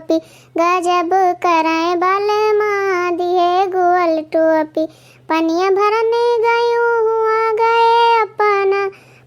टोपी गजब कराए बाल माँ दिए गोल टोपी। पनिया भरने गयो हुआ गए अपना,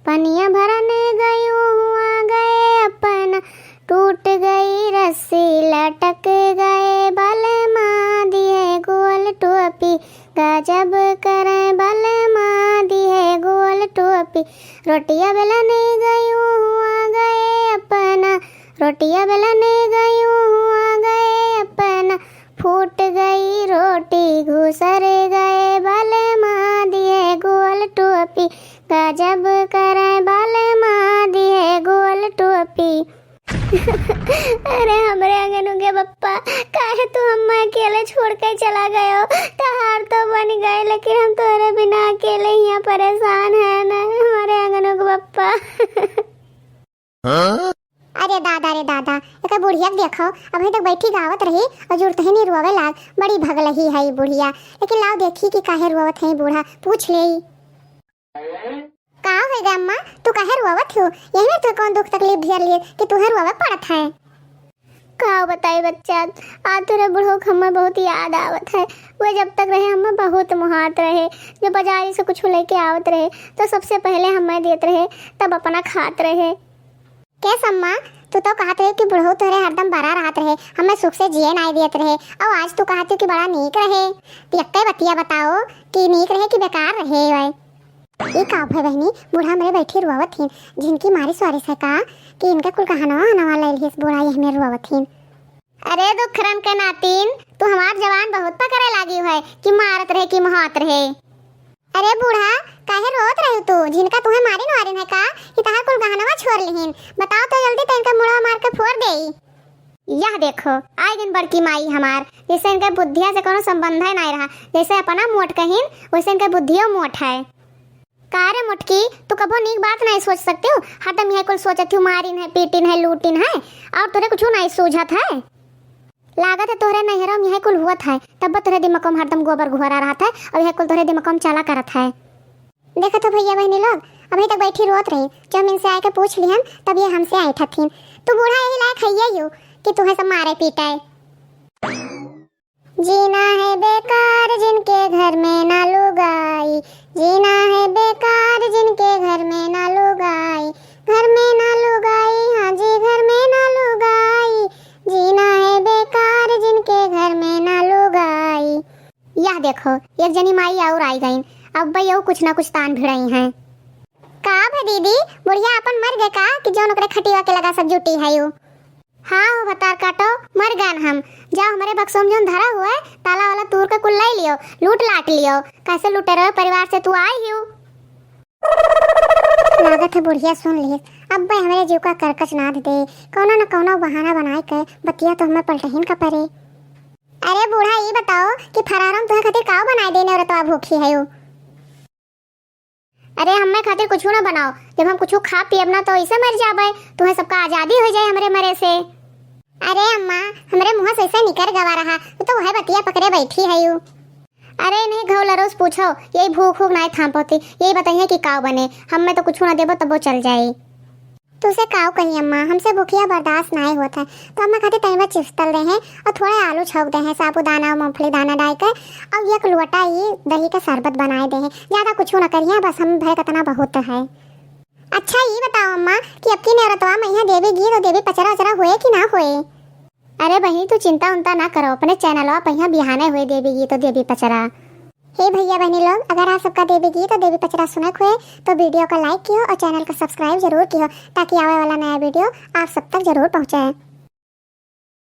पनिया भरने गयो हुआ गए अपना, टूट गई रस्सी लटक गए बाल माँ दिए गोल टोपी गजब कराए बाल माँ दिए गोल टोपी। रोटियां बेलने गयो हुआ गए अपना, रोटियां बेलने गयो हुआ गए अपना, फूट गई रोटी घुसर गए बाल माँ दिए गोल टोपी गजब कराए बाल माँ दिए गोल टोपी। अरे हमरे आंगन के बप्पा काहे तू हमें अकेले छोड़ के चला गयो। तहार तो बन गए लेकिन हम तोरे बिना अकेले यहाँ परेशान है ना हमारे आंगन के बप्पा। अरे दादा एक बुढ़िया देखो अभी तक बैठी गावत रही और जुड़ते ही नहीं रोवे लाग। बड़ी भगलही है ये बुढ़िया, लेकिन लाओ देखी कि काहे रोवत है बूढ़ा, पूछ ले का होगा अम्मा तू काहे रोवत हो। यही तो कौन दुख तकलीफ झेल लिए कि तुहे रोवे पड़त है। का बताई बच्चा, आज तेरे बूढ़ो को हमें बहुत याद आवत है। वो जब तक रहे हमें बहुत मुहात रहे, जब बाजारी से कुछ लेके आवत रहे तो सबसे पहले हमें देत रहे, तब अपना खात रहे। कैस अम्मा तू तो कहते है कि बुढ़ो तोरे हरदम बड़ा रहत रहे, हमें सुख से जिए नहीं देत रहे, और आज तू कहते हो कि बड़ा नीक रहे। यक्के बतिया बताओ कि नीक रहे कि बेकार रहे। भाई ये का भाई बहनी बूढ़ा मेरे बैठी रुआवत थी, जिनकी मारी स्वारिस है का कि इनका कुल कहानवा नवा ले लिस बूढ़ा ये मेरे रुआवत थी। अरे दुखरन के नातिन तू हमार जवान बहुत पकड़े लागी है कि मारत रहे कि महात रहे। अरे बूढ़ा काहे रोत रहे तू, जिनका तुम्हें मारी नवारिन है का कि तहार कुल गहनवा छोड़ लिहिन, बताओ तो जल्दी तनका मुड़ा मार के फोड़ देई। यह देखो आई दिन बड़की माई हमार, जैसे इनका बुद्धिया से कोनो संबंध है नहीं रहा, जैसे अपना मोट कहिन वैसे इनका बुद्धियो मोट है। कारे मुटकी तू कबो नीक बात नहीं सोच सकती हो, हरदम यह कुल सोचत हो मारिन है पीटिन है लूटिन है, और तुरे कुछ नहीं सूझत है। लागत है तोहरे नहरों में यह कुल हुआ था, तब तोहरे दिमाग में हरदम गोबर घुरा रहा था और यह कुल तोहरे दिमाग में चला करत है। देखो तो भैया बहनी लोग अभी तक बैठी रोत रही, जब हम इनसे आके पूछ ली हम तब ये हमसे आई थी। तू बूढ़ा यही लायक है यू कि तुम्हें सब मारे पीटाए। जीना है बेकार जिनके घर में ना लुगाई, जीना है बेकार जिनके घर में ना लुगाई, घर में ना लुगाई, हाँ जी घर में ना लुगाई, जीना है बेकार जिनके घर में ना लुगाई। यह देखो एक जनी माई और आई गई, अब भाई यो कुछ ना कुछ तान भिड़ाई हैं। का भे दीदी बुढ़िया अपन मर गए का कि जो नकरे खटिया के लगा सब जुटी है यू। हाँ हो बतार काटो मर गए हम, जाओ हमारे बक्सों में जो धरा हुआ है ताला वाला तूर का कुल ले लियो, लूट लाट लियो। कैसे लूटे रहो परिवार से तू आई हो। लागत है बुढ़िया सुन ली, अब भाई हमारे जीव का करकच ना दे, कोनो न कोनो बहाना बनाए के बतिया तो हमें पलटहीन का परे। अरे बूढ़ा ये बताओ कि फरारम तुम्हें खातिर काव बनाए देने और तो भूखी है यू। अरे हमें खातिर कुछ ना बनाओ, जब हम कुछ खा पियब ना तो ऐसे मर जाबे, तुम्हें सबका आजादी हो जाए हमरे मरे से। अरे अम्मा हमरे मुंह से ऐसे निकर गवा रहा तो वह बतिया पकड़े बैठी है यू। अरे नहीं घोला रोज पूछो, यही भूख भूख नहीं थाम पाती, यही बताइए कि काव बने, हमें तो कुछ ना देबो तब वो चल जाए। तुसे काव कही अम्मा हमसे भूखिया बर्दाश्त नहीं होता है, तो हमें खातिर तैयार चिप्स तल रहे हैं और थोड़े आलू छौंक दे हैं, साबूदाना और मूंगफली दाना डाल कर, और एक लोटा ये दही का शरबत बनाए दे हैं। ज्यादा कुछ ना करिए, बस हम भय कतना बहुत है। अच्छा ये बताओ अम्मा कि अब की नवरतवा में यहाँ देवी गीत और देवी पचरा वचरा हुए कि ना हुए। अरे बहनी तू चिंता उनता ना करो, अपने चैनलवा पर यहाँ बिहाने हुए देवी गीत और देवी पचरा। हे भैया बहनी लोग अगर आप सबका देवी गीत और देवी पचरा सुने हुए तो वीडियो को लाइक किया और चैनल को सब्सक्राइब जरूर किया, ताकि आने वाला नया वीडियो आप सब तक जरूर पहुँचे।